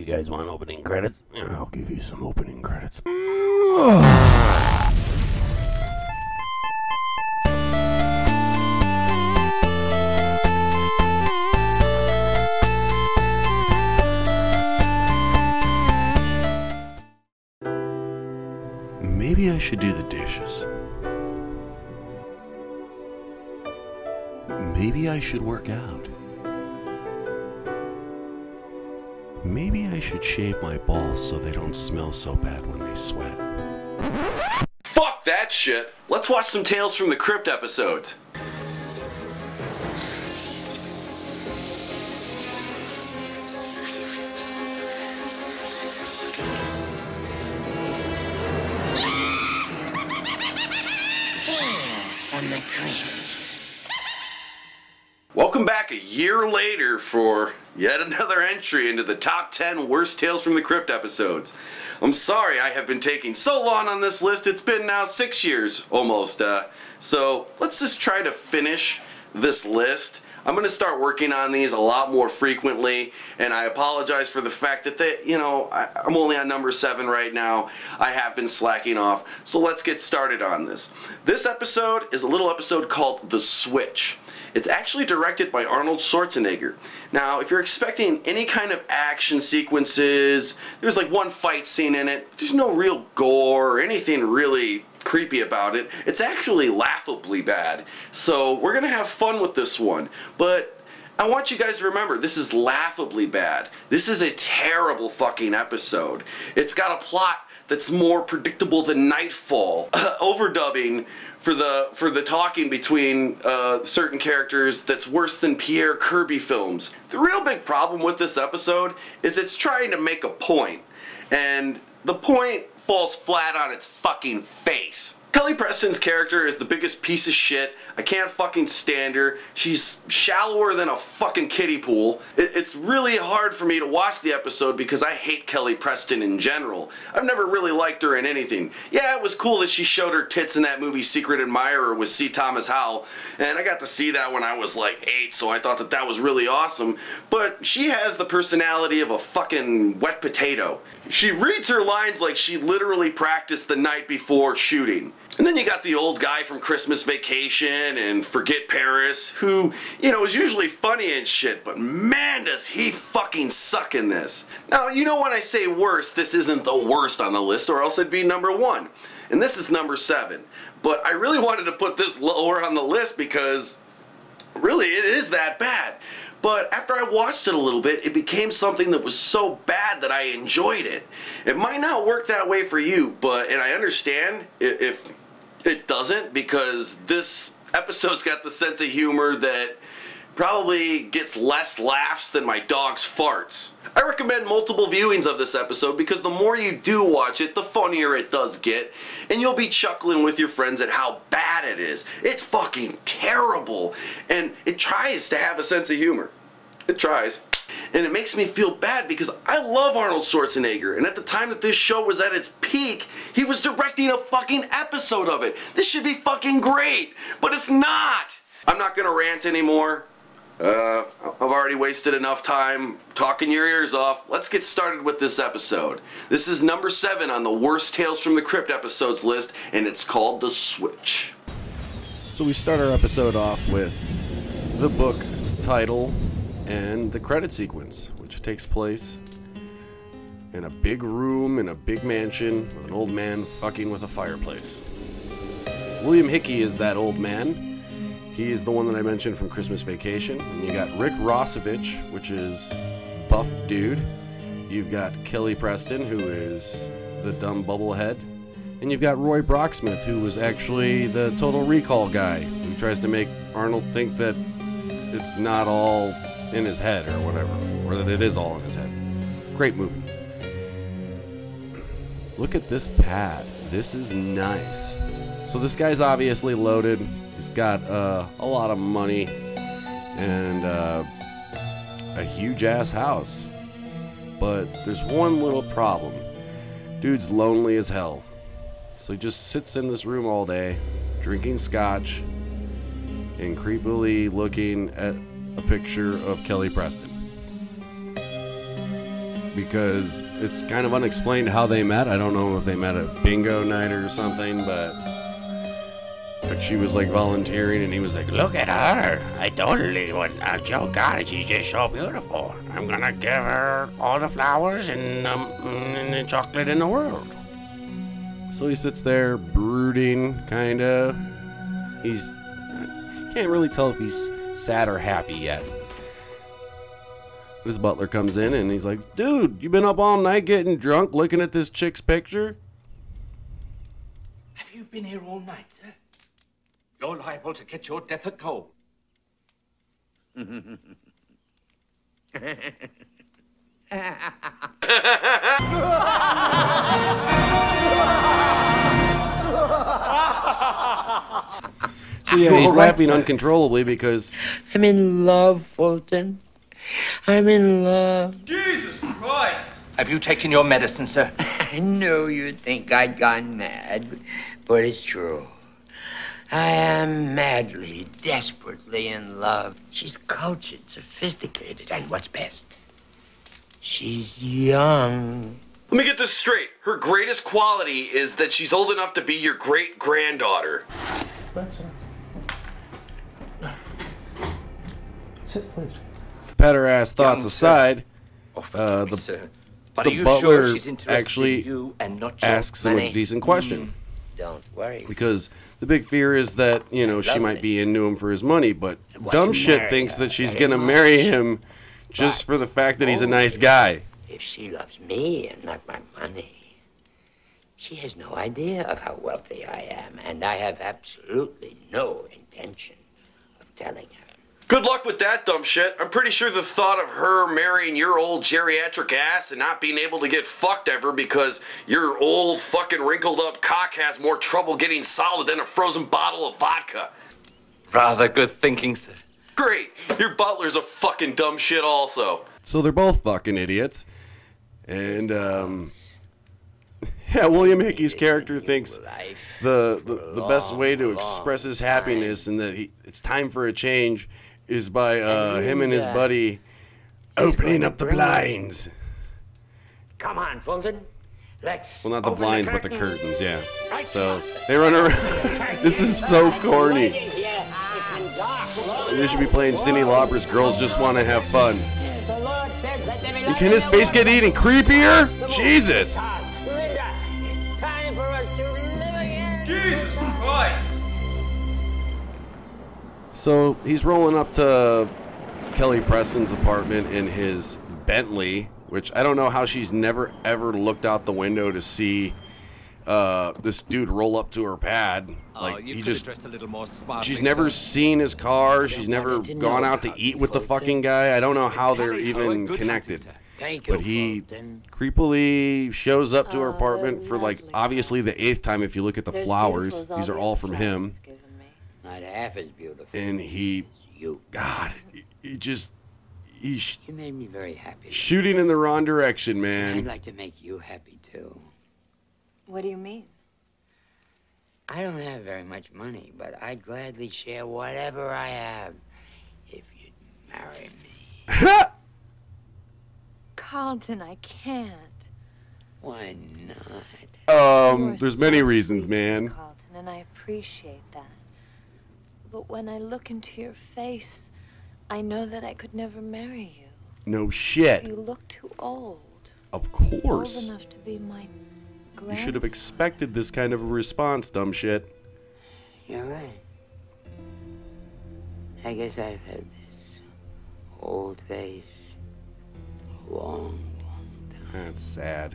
You guys want opening credits? I'll give you some opening credits. Maybe I should do the dishes. Maybe I should work out. Maybe I should shave my balls so they don't smell so bad when they sweat. Fuck that shit! Let's watch some Tales from the Crypt episodes. Tales from the Crypt. Welcome back a year later for yet another entry into the top 10 worst Tales from the Crypt episodes. I'm sorry I have been taking so long on this list. It's been now 6 years almost. So let's just try to finish this list. I'm going to start working on these a lot more frequently, and I apologize for the fact that I'm only on number 7 right now. I have been slacking off, so let's get started on this. This episode is a little episode called The Switch. It's actually directed by Arnold Schwarzenegger. Now, if you're expecting any kind of action sequences, there's like one fight scene in it. There's no real gore or anything really creepy about it. It's actually laughably bad. So we're gonna have fun with this one. But I want you guys to remember, this is laughably bad. This is a terrible fucking episode. It's got a plot that's more predictable than Nightfall. Overdubbing for the talking between certain characters that's worse than Pierre Kirby films. The real big problem with this episode is it's trying to make a point, and the point falls flat on its fucking face. Kelly Preston's character is the biggest piece of shit. I can't fucking stand her. She's shallower than a fucking kiddie pool. It's really hard for me to watch the episode because I hate Kelly Preston in general. I've never really liked her in anything. Yeah, it was cool that she showed her tits in that movie Secret Admirer with C. Thomas Howell, and I got to see that when I was like 8, so I thought that was really awesome. But she has the personality of a fucking wet potato. She reads her lines like she literally practiced the night before shooting. And then you got the old guy from Christmas Vacation and Forget Paris, who, is usually funny and shit, but man does he fucking suck in this. Now, when I say worst, this isn't the worst on the list, or else it'd be number 1. And this is number 7. But I really wanted to put this lower on the list because, really, it is that bad. But after I watched it a little bit, it became something that was so bad that I enjoyed it. It might not work that way for you, and I understand if it doesn't, because this episode's got the sense of humor that probably gets less laughs than my dog's farts. I recommend multiple viewings of this episode because the more you do watch it, the funnier it does get, and you'll be chuckling with your friends at how bad it is. It's fucking terrible, and it tries to have a sense of humor. It tries. And it makes me feel bad because I love Arnold Schwarzenegger, and at the time that this show was at its peak, he was directing a fucking episode of it. This should be fucking great, but it's not. I'm not gonna rant anymore. I've already wasted enough time talking your ears off. Let's get started with this episode. This is number 7 on the worst Tales from the Crypt episodes list, and it's called The Switch. So we start our episode off with the book title and the credit sequence, which takes place in a big room in a big mansion with an old man fucking with a fireplace. William Hickey is that old man. He is the one that I mentioned from Christmas Vacation. And you got Rick Rossovich, which is buff dude. You've got Kelly Preston, who is the dumb bubblehead. And you've got Roy Brocksmith, who was actually the Total Recall guy, who tries to make Arnold think that it's not all in his head or whatever, or that it is all in his head. Great movie. Look at this pad. This is nice. So this guy's obviously loaded. He's got a lot of money and a huge ass house. But there's one little problem. Dude's lonely as hell. So he just sits in this room all day, drinking scotch and creepily looking at a picture of Kelly Preston. because it's kind of unexplained how they met. I don't know if they met at bingo night or something, but she was like volunteering, and he was like, "Look at her! I totally would. Oh God, she's just so beautiful. I'm gonna give her all the flowers and the chocolate in the world." So he sits there brooding, kinda. Can't really tell if he's sad or happy yet. His butler comes in and he's like, "Dude, you been up all night getting drunk looking at this chick's picture?" Have you been here all night, sir? You're liable to get your death at cold. So yeah, he's laughing uncontrollably because I'm in love, Fulton. I'm in love. Jesus Christ! Have you taken your medicine, sir? I know you'd think I'd gone mad, but it's true. I am madly, desperately in love. She's cultured, sophisticated, and what's best, she's young. Let me get this straight. Her greatest quality is that she's old enough to be your great-granddaughter. Sit, please. Petter-ass thoughts aside, the butler actually asks him a decent question. Don't worry. Because the big fear is that, you know, she might be into him for his money, but dumb shit thinks that she's gonna marry him just for the fact that he's a nice guy. If she loves me and not my money, she has no idea of how wealthy I am, and I have absolutely no intention of telling her. Good luck with that, dumb shit. I'm pretty sure the thought of her marrying your old geriatric ass and not being able to get fucked ever because your old fucking wrinkled up cock has more trouble getting solid than a frozen bottle of vodka. Rather good thinking, sir. Great. Your butler's a fucking dumb shit also. So they're both fucking idiots. And, yeah, William Hickey's character thinks the best way to express his happiness and that it's time for a change is by him and his buddy opening up the blinds. Come on, Fulton. Let's. Well, not the blinds, but the curtains, yeah. So they run around. This is so corny. They should be playing Cyndi Lauper's Girls Just Want to Have Fun. Can his face get even creepier? Jesus! Jesus Christ! So he's rolling up to Kelly Preston's apartment in his Bentley, which I don't know how she's never ever looked out the window to see this dude roll up to her pad. Like he just dressed a little more smartly, she's never seen his car. She's never gone out to eat with the fucking guy. I don't know how they're even connected. But he creepily shows up to her apartment for like obviously the 8th time if you look at the flowers. These are all from him. Not half as beautiful. And he, God, he made me very happy. Shooting in the wrong direction, man. I'd like to make you happy too. What do you mean? I don't have very much money, but I'd gladly share whatever I have if you'd marry me. Carlton, I can't. Why not? There's many reasons, man. Carlton, and I appreciate that. But when I look into your face, I know that I could never marry you. No shit. You look too old. Of course. Old enough to be my You should have expected this kind of a response, dumb shit. You're right. I guess I've had this old face a long time. That's sad.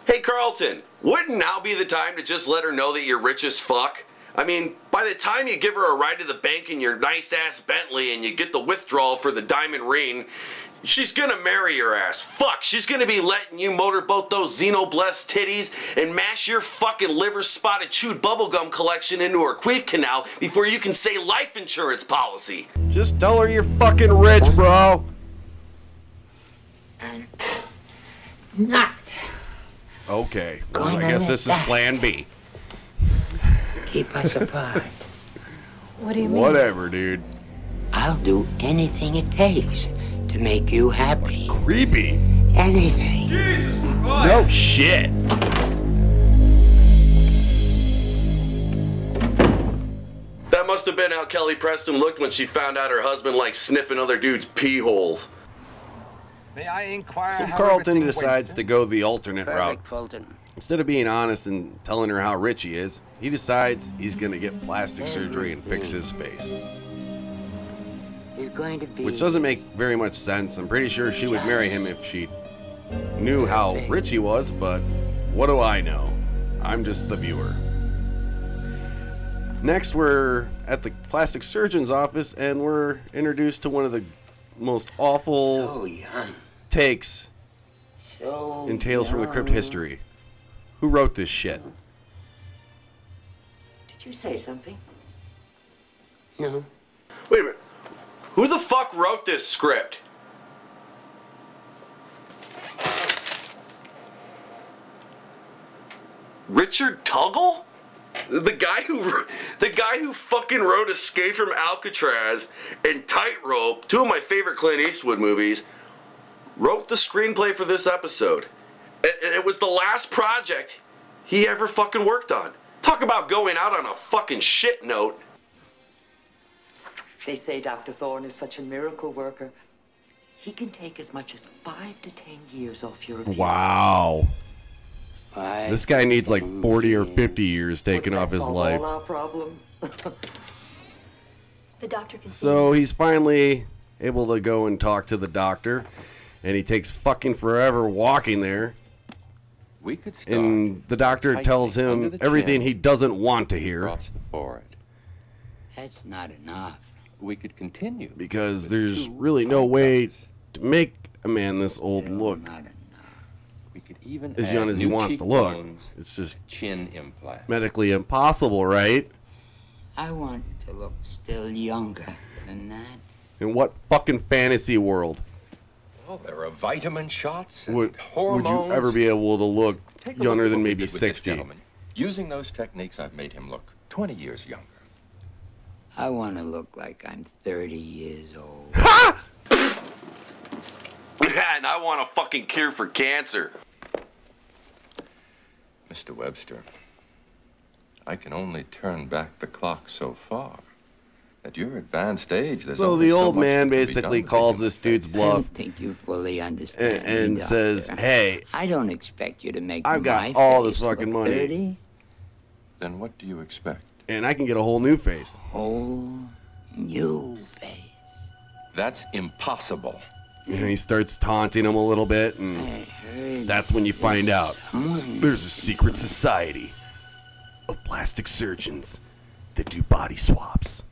Hey, Carlton, wouldn't now be the time to just let her know that you're rich as fuck? I mean, by the time you give her a ride to the bank in your nice-ass Bentley and you get the withdrawal for the diamond ring, she's gonna marry your ass. Fuck, she's gonna be letting you motorboat those Xenoblessed titties and mash your fucking liver-spotted chewed bubblegum collection into her queef canal before you can say life insurance policy. Just tell her you're fucking rich, bro. Not. Okay, well, I guess this is plan B. Keep us apart. What do you mean? Whatever, dude. I'll do anything it takes to make you happy. Creepy. anything. No shit. That must have been how Kelly Preston looked when she found out her husband liked sniffing other dudes' pee holes. May I inquire So how Carlton everything decides went? to go the alternate route. Fulton. Instead of being honest and telling her how rich he is, he decides he's gonna get plastic surgery and fix his face. He's going to be... Which doesn't make very much sense. I'm pretty sure she would marry him if she knew how rich he was, but what do I know? I'm just the viewer. Next, we're at the plastic surgeon's office, and we're introduced to one of the most awful So young. takes So in Tales from the Crypt history. Who wrote this shit? Did you say something? No. Wait a minute. Who the fuck wrote this script? Richard Tuggle? The guy who fucking wrote Escape from Alcatraz and Tightrope, two of my favorite Clint Eastwood movies, wrote the screenplay for this episode. And it was the last project he ever fucking worked on. Talk about going out on a fucking shit note. They say Dr. Thorne is such a miracle worker. He can take as much as 5 to 10 years off your review. Wow. This guy needs like 40 or 50 years taken off his life. All our problems. The doctor can see So he's finally able to go and talk to the doctor, and he takes fucking forever walking there. We could start. And the doctor tells under him the everything chin. he doesn't want to hear, Across the forehead. That's not enough. We could continue. because with there's 2 really no eye way cuts. to make a man this old Still look not enough. We could even as add young as he new wants to look. cheekbones, It's just chin implant. medically impossible, right? I want to look still younger than that. In what fucking fantasy world Well, there are vitamin shots and would hormones. you ever be able to look Take a look younger at than what we maybe did with this 60? gentleman. Using those techniques, I've made him look 20 years younger. I want to look like I'm 30 years old. And I want a fucking cure for cancer. Mr. Webster, I can only turn back the clock so far. At your advanced age, there's So only the so old much man that can be basically done calls with this dude's I bluff don't think you fully understand and me, says, Doctor. "Hey, I don't expect you to make I've got my all face this fucking look money. 30. Then what do you expect? and I can get a whole new face." Whole new face. That's impossible. And he starts taunting him a little bit, and I heard that's when you find out someone there's a secret society of plastic surgeons that do body swaps.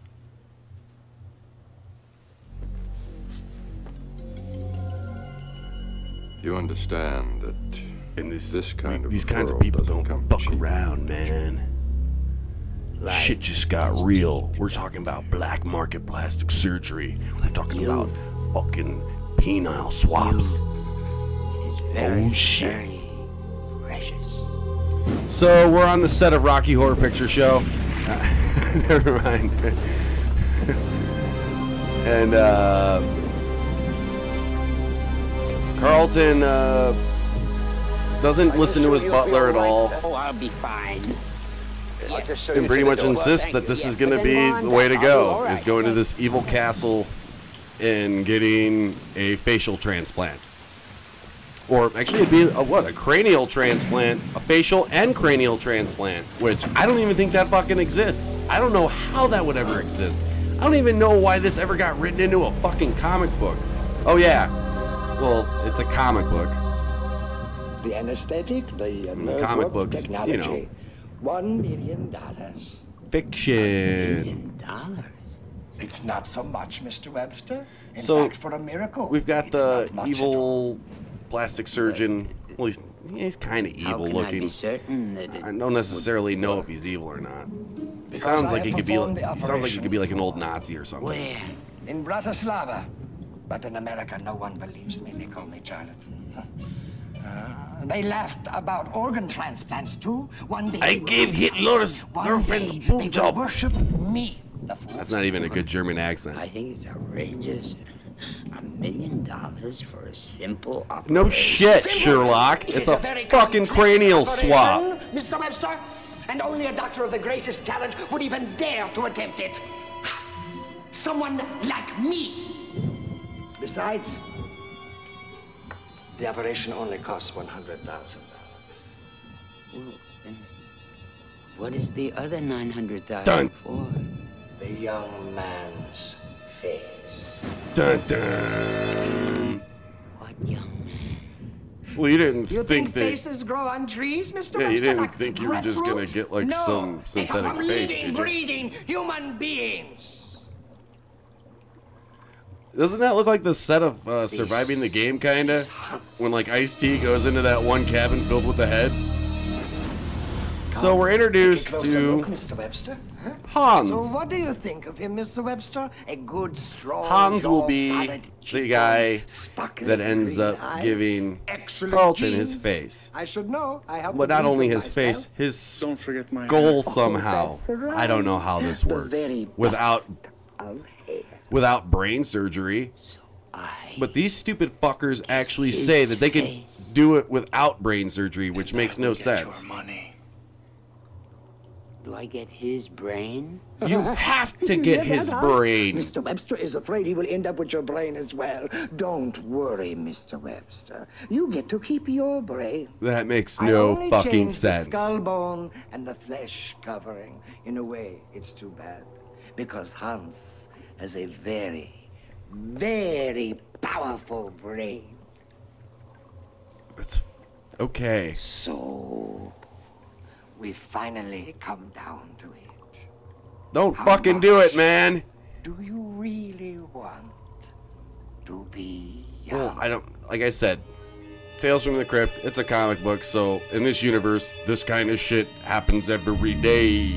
You understand that And This kind of these kinds of world people doesn't don't come fuck cheap. around, man. like Shit just got real. We're talking about black market plastic surgery. We're talking You- about fucking penile swaps. is very, Oh, shit. very precious. So we're on the set of Rocky Horror Picture Show. Never mind. And Carlton doesn't listen to his butler at all, Oh, I'll be fine. and pretty much insists that this is going to be the way to go, is going to this evil castle and getting a facial transplant. Or actually it'd be a cranial transplant, a facial and cranial transplant, which I don't even think that fucking exists. I don't know how that would ever exist. I don't even know why this ever got written into a fucking comic book. Oh yeah, well, it's a comic book. The anesthetic, the nerve comic work books, technology. you know. $1 million. Fiction. $1 million. It's not so much, Mr. Webster. In So, fact, for a miracle, We've got it's the not much at all. evil plastic surgeon. Well, he's kind of How evil can I looking. be certain that it I don't necessarily know if he's evil or not. He Because sounds I like he have could be. performed the He sounds like he operation. could be like an old Nazi or something. Where? In Bratislava. But in America, no one believes me. They call me charlatan. They laughed about organ transplants, too. One day I they will gave worship Hitler's me. One girlfriend day a blowjob. They will worship me. The fools. That's not even a good German accent. I think it's outrageous. $1 million for a simple operation? No shit, Sherlock. It's a fucking cranial swab. Mr. Webster, and only a doctor of the greatest talent would even dare to attempt it. Someone like me. Besides, the operation only costs $100,000. Well, then, what is the other $900,000 for? The young man's face. Dun dun. What young man? Well, you didn't You think that. faces grow on trees, Mr. Yeah, you Webster, didn't like think you were just gonna breadfruit? get like No, some they come synthetic from face, living, did you? breathing human beings. Doesn't that look like the set of Surviving the Game, kinda? When like Ice-T goes into that one cabin filled with the heads. So we're introduced Take a closer look, to Mr. Webster. Huh? Hans. So what do you think of him, Mr. Webster? A good, strong, Hans will be solid the cheekbones, guy sparkling that ends green up eyes, giving excellent Carlton his genes. face. I should know. I have But to not believe only in his face, myself. his Don't forget my skull somehow. that's right. I don't know how this The works. very Without of hair. without brain surgery. But these stupid fuckers actually say that they can do it without brain surgery, which makes no sense. money. Do I get his brain? You have to get Hear his that, Hans? brain. Mr. Webster is afraid he will end up with your brain as well. Don't worry, Mr. Webster. You get to keep your brain. That makes I no only fucking changed sense. The skull bone and the flesh covering. In a way, it's too bad. Because Hans has a very, very powerful brain. It's okay. So, we finally come down to it. Don't How fucking do much it, man. Do you really want to be young? Well, I don't. Like I said, Tales from the Crypt. It's a comic book, so in this universe, this kind of shit happens every day.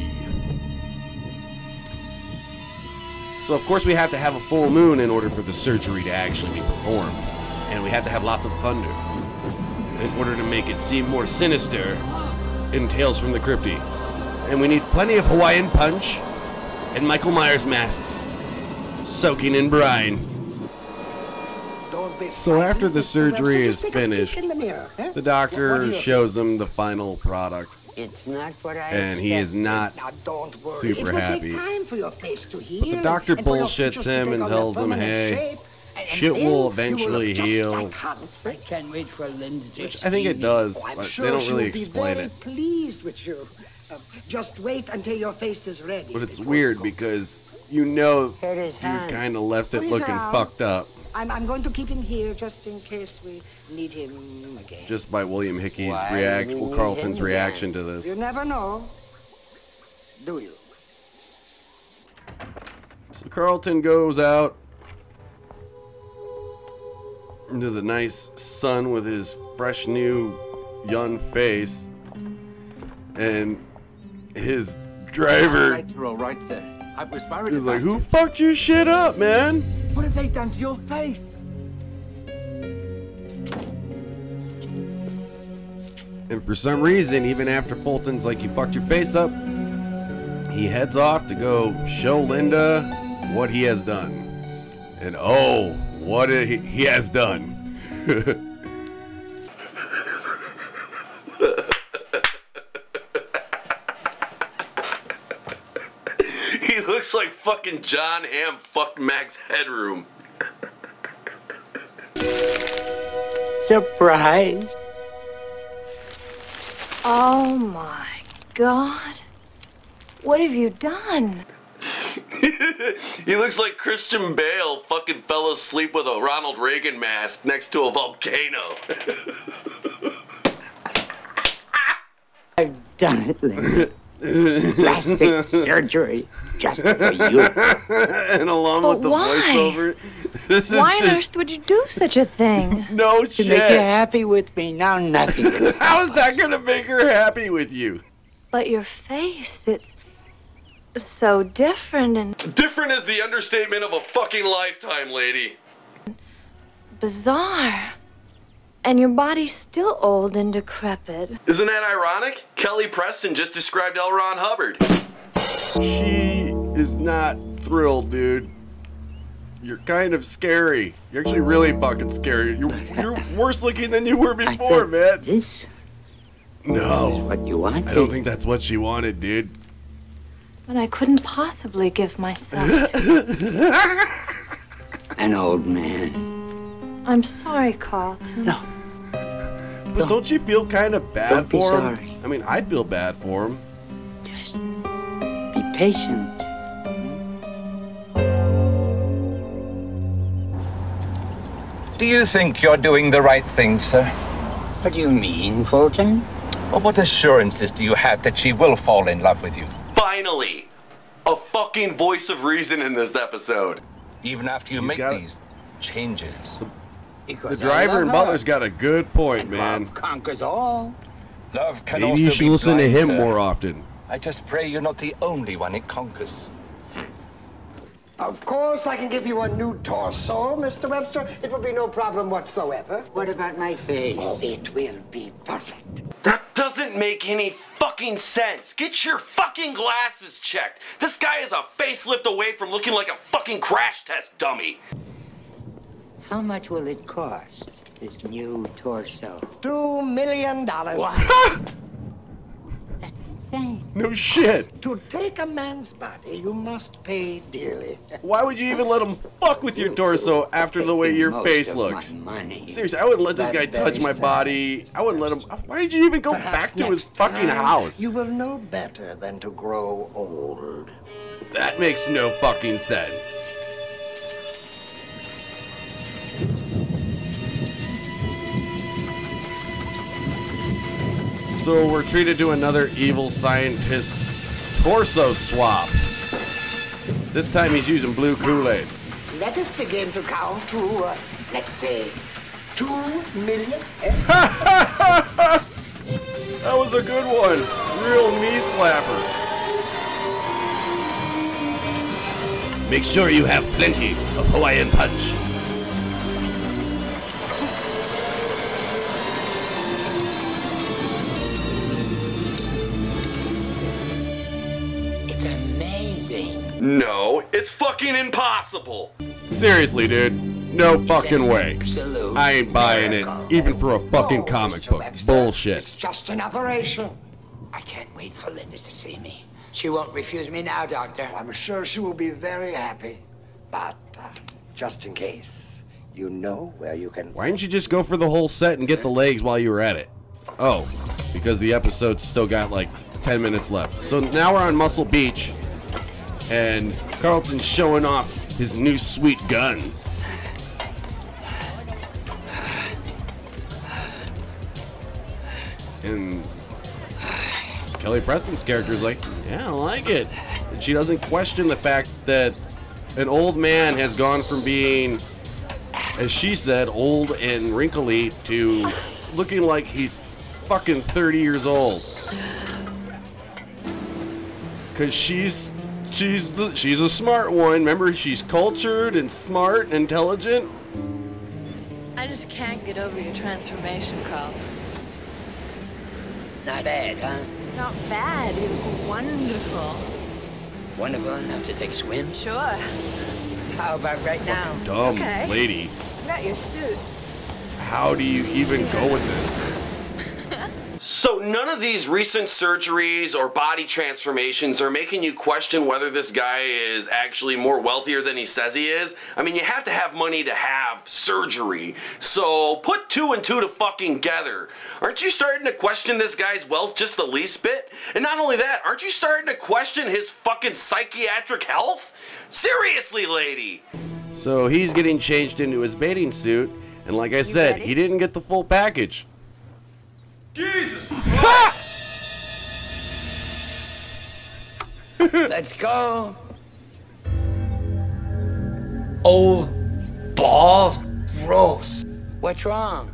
So of course we have to have a full moon in order for the surgery to actually be performed, and we have to have lots of thunder in order to make it seem more sinister in Tales from the Crypty. And we need plenty of Hawaiian punch and Michael Myers masks soaking in brine. Don't be So after the frightened, Mr. surgery Webster. is Just take a peek finished, in the mirror, huh? the What do doctor you shows him the final product, It's not what I and he is expected. not Now, don't worry. super it will happy. Take time for your face to heal, the doctor and for your bullshits features to him take and on tells their him, permanent hey, shape, and shit then will you eventually look just heal. like Hans. I can't wait for Linda to Which I think it does, Oh, I'm but sure they don't she really will be explain very it. pleased with you. Just wait until your face is ready. But it's before weird you go. because you know Here it is, dude Hans. kind of left it Please looking around. fucked up I'm going to keep him here just in case we need him again. just by William Hickey's Why do reaction, we well, need Carlton's him reaction to You this. never know, do you? So Carlton goes out into the nice sun with his fresh new young face, and his driver Right row, right there. I was married. is like, "Who fucked your shit up, man?" What have they done to your face? And for some reason, even after Fulton's like, "You fucked your face up," he heads off to go show Linda what he has done. And oh, what he has done. He looks like fucking John Hamm fucked Max Headroom. Surprise! Oh my God. What have you done? He looks like Christian Bale fucking fell asleep with a Ronald Reagan mask next to a volcano. I've done it, Linda. Plastic surgery just for you. And along But with the why? voiceover, this is Why on just earth would you do such a thing? no To make you shit. happy with me, now nothing can stop How is that us. gonna make her happy with you? But your face, it's so different and Different is the understatement of a fucking lifetime, lady. bizarre. And your body's still old and decrepit. Isn't that ironic? Kelly Preston just described L. Ron Hubbard. She is not thrilled, dude. You're kind of scary. You're actually really fucking scary. You're worse looking than you were before, man. This No. is what you wanted. I don't think that's what she wanted, dude. But I couldn't possibly give myself to. An old man. I'm sorry, Carlton. No. But don't you feel kind of bad Don't be for him? sorry. I mean, I feel bad for him. Just be patient. Do you think you're doing the right thing, sir? What do you mean, Fulton? Or what assurances do you have that she will fall in love with you? Finally! A fucking voice of reason in this episode. Even after you He's make got- these changes. The driver and butler's got a good point, man. Love conquers all. Love can Maybe also you be should listen to blind, him sir. more often. I just pray you're not the only one it conquers. Of course, I can give you a new torso, Mr. Webster. It will be no problem whatsoever. What about my face? Oh, it will be perfect. That doesn't make any fucking sense. Get your fucking glasses checked. This guy is a facelift away from looking like a fucking crash test dummy. How much will it cost, this new torso? $2 million. That's insane. No shit. To take a man's body, you must pay dearly. Why would you even let him fuck with your torso after the way your Most face of looks? my money. Seriously, I wouldn't let this guy That's touch very my sad. body. I wouldn't let him. Why did you even go Perhaps back to his next fucking time house? You will know better than to grow old. That makes no fucking sense. So we're treated to another evil scientist torso swap. This time he's using blue Kool-Aid. Let us begin to count to, let's say, 2 million. That was a good one. Real knee slapper. Make sure you have plenty of Hawaiian punch. It's amazing. No, it's fucking impossible. Seriously, dude. No fucking way. Absolute I ain't buying it, miracle. even for a fucking Oh, comic Mr. book. Webster, Bullshit. It's just an operation. I can't wait for Linda to see me. She won't refuse me now, Doctor. I'm sure she will be very happy. But just in case, you know where you can. Why didn't you just go for the whole set and get the legs while you were at it? Oh, because the episode's still got like 10 minutes left. So now we're on Muscle Beach, and Carlton's showing off his new sweet guns. And Kelly Preston's character's like, yeah, I like it. And she doesn't question the fact that an old man has gone from being, as she said, old and wrinkly to looking like he's fucking 30 years old. Cause she's a smart one. Remember, she's cultured and smart and intelligent. I just can't get over your transformation, Carl. Not bad, huh? Not bad. You're wonderful. Wonderful enough to take a swim? Sure. How about right now? Dumb Okay. lady. I got your suit. How do you even go with this? So none of these recent surgeries or body transformations are making you question whether this guy is actually more wealthier than he says he is. I mean, you have to have money to have surgery. So put 2 and 2 to fucking together. Aren't you starting to question this guy's wealth just the least bit? And not only that, aren't you starting to question his fucking psychiatric health? Seriously, lady. So he's getting changed into his bathing suit, and like I said, ready? he didn't get the full package. Let's go. Old balls? Gross. What's wrong?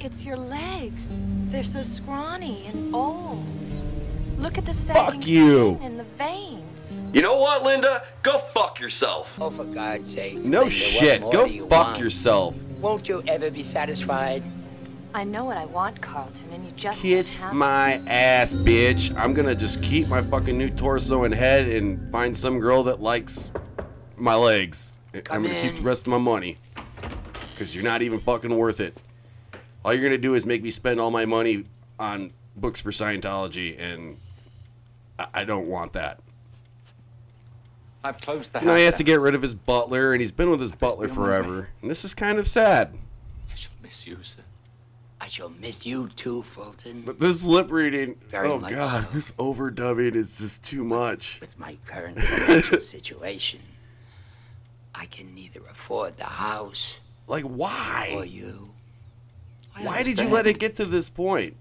It's your legs. They're so scrawny and old. Look at the sagging you. skin and the veins. You know what, Linda? Go fuck yourself. Oh, for God's sake. No Linda, shit. what Go more do you fuck want? yourself. Won't you ever be satisfied? I know what I want, Carlton, and you just Kiss don't have my ass, bitch. I'm gonna just keep my fucking new torso and head and find some girl that likes my legs. I'm gonna keep the rest of my money. Because you're not even fucking worth it. All you're gonna do is make me spend all my money on books for Scientology, and I don't want that. I've closed the So now he has house to get rid of his butler, and he's been with his butler forever. And this is kind of sad. I shall miss you, sir. I shall miss you too, Fulton. But this lip reading, Very oh much god, so. this overdubbing is just too much. With my current financial situation, I can neither afford the house Like, why? or you. Why did you let it get to this point?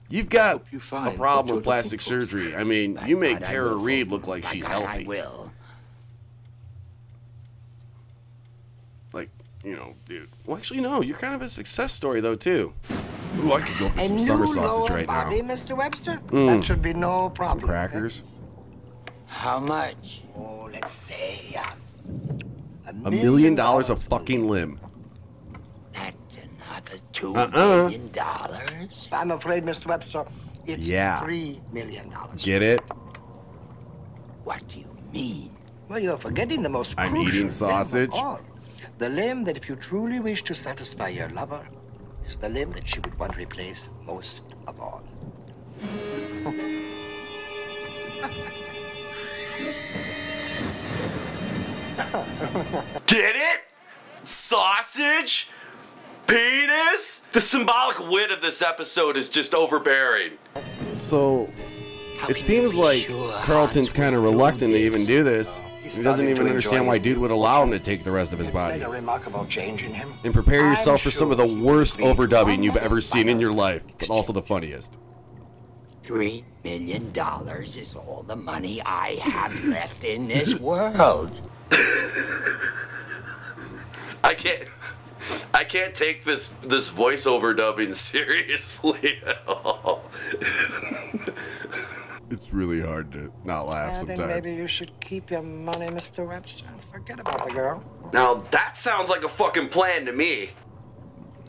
You've got you a find problem what with you're plastic looking for, surgery. I mean, By you make God, I Tara will, Reid Fulton. look like By she's God, healthy. I will. Like, you know, dude. Well, actually, no. You're kind of a success story, though, too. Ooh, I could go for A some new summer sausage lower right body, now. Mr. Webster? That should be no Some problem. crackers. How much? Oh, let's say $1 million a fucking limb. that's another $2 Uh-uh. million. I'm afraid, Mr. Webster, it's Yeah. $3 million. Get it? What do you mean? Well, you're forgetting the most I'm crucial eating limb of sausage. all. The limb that, if you truly wish to satisfy your lover, is the limb that she would want to replace most of all. Get it? Sausage? Penis? The symbolic wit of this episode is just overbearing. So, How it can seems you be like sure Carlton's Hans kind of would do reluctant to this? even do this. He's He doesn't starting even to understand enjoy why his dude would new allow him to fortune. take the rest of his It's body. made a remarkable change in him. And prepare yourself I'm for some of the sure you worst will be overdubbing you've honored ever seen by in your her. life, but also the funniest. $3 million is all the money I have left in this world. I can't take this voiceover dubbing seriously at all. It's really hard to not laugh Then sometimes. maybe you should keep your money, Mr. Webster, and forget about the girl. Now that sounds like a fucking plan to me.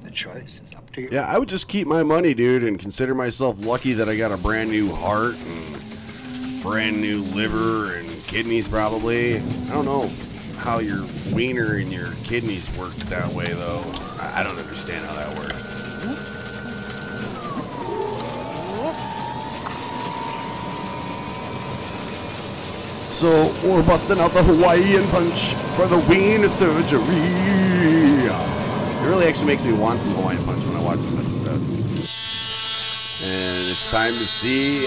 The choice is up to you. Yeah, I would just keep my money, dude, and consider myself lucky that I got a brand new heart and brand new liver and kidneys, probably. I don't know how your wiener and your kidneys work that way, though. I don't understand how that works. So, we're busting out the Hawaiian punch for the wiener surgery. It really actually makes me want some Hawaiian punch when I watch this episode. And it's time to see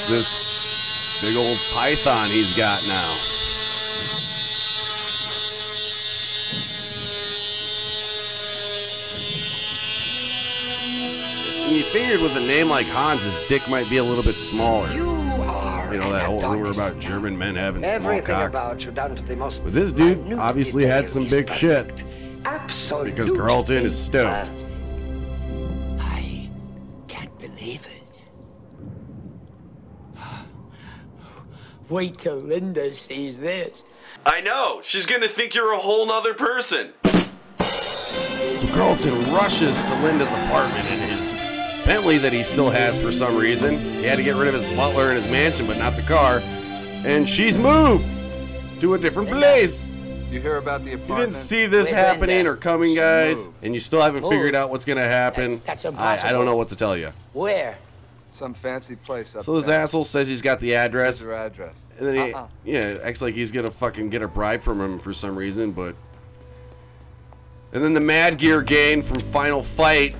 this big old python he's got now. And you figured with a name like Hans, his dick might be a little bit smaller. You are. You know, that whole rumor Adonis. about German men having small Everything cocks. about you down to the most. But this dude minute obviously had detail some is big shit. perfect. Absolutely. Because Carlton is stoked. I can't believe it. Wait till Linda sees this. I know. She's gonna think you're a whole nother person. So Carlton rushes to Linda's apartment in his Bentley that he still has for some reason. He had to get rid of his butler and his mansion, but not the car. And she's moved to a different place. You hear about the You apartment? didn't see this Where's happening Linda? or coming, guys, moved. and you still haven't figured Moved. out what's going to happen. That's I impossible. don't know what to tell you. Where? Some fancy place up So this there. asshole says he's got the Here's address, their address. and then he acts like he's going to fucking get a bribe from him for some reason, but... And then the Mad Gear gang from Final Fight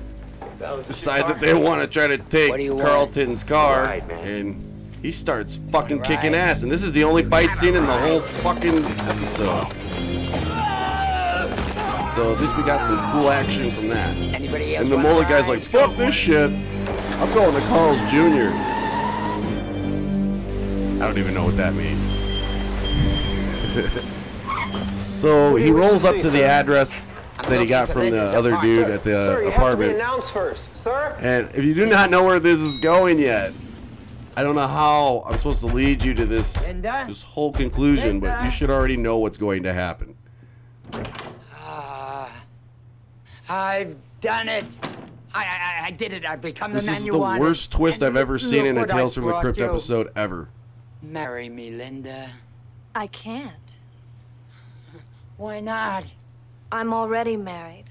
decide that they want to try to take What do you want? Carlton's car, Right, man. and he starts fucking Right. kicking ass. And this is the only fight scene in the whole fucking episode. So at least we got some cool action from that. Anybody else? And the wanna mullet guy's ride? like, fuck this shit. I'm going to Carl's Jr. I don't even know what that means. So he rolls up to the address that he got from the other dude at the Sir, you have to be apartment. announced first, sir. And if you do not know where this is going yet, I don't know how I'm supposed to lead you to this whole conclusion, but you should already know what's going to happen. I've done it. I did it. I've become This the man is you the wanted. worst twist And I've ever seen in a look what Tales I from the brought Crypt you. episode ever. Marry me, Linda. I can't. Why not? I'm already married.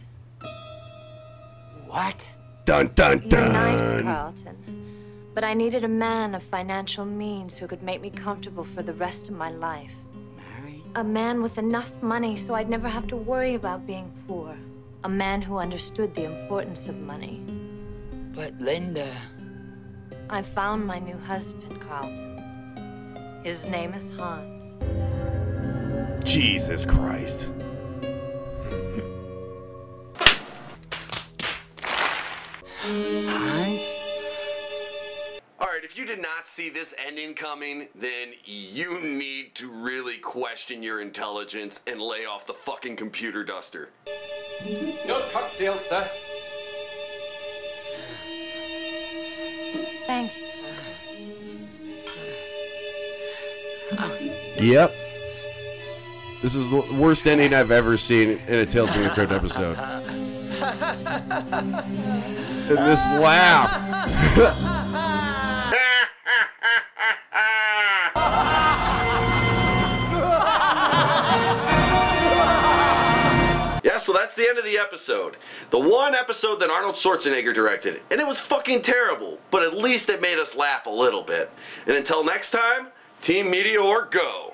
What? Dun dun dun. You're nice, Carlton. But I needed a man of financial means who could make me comfortable for the rest of my life. Married? A man with enough money so I'd never have to worry about being poor. A man who understood the importance of money. But Linda... I found my new husband, Carlton. His name is Hans. Jesus Christ. Hans? Alright, if you did not see this ending coming, then you need to really question your intelligence and lay off the fucking computer duster. No cocktail, sir. Thank you. Yep. This is the worst ending I've ever seen in a Tales from the Crypt episode. And this laugh. Yeah, so that's the end of the episode. The one episode that Arnold Schwarzenegger directed. And it was fucking terrible, but at least it made us laugh a little bit. And until next time, Team Meteor, go!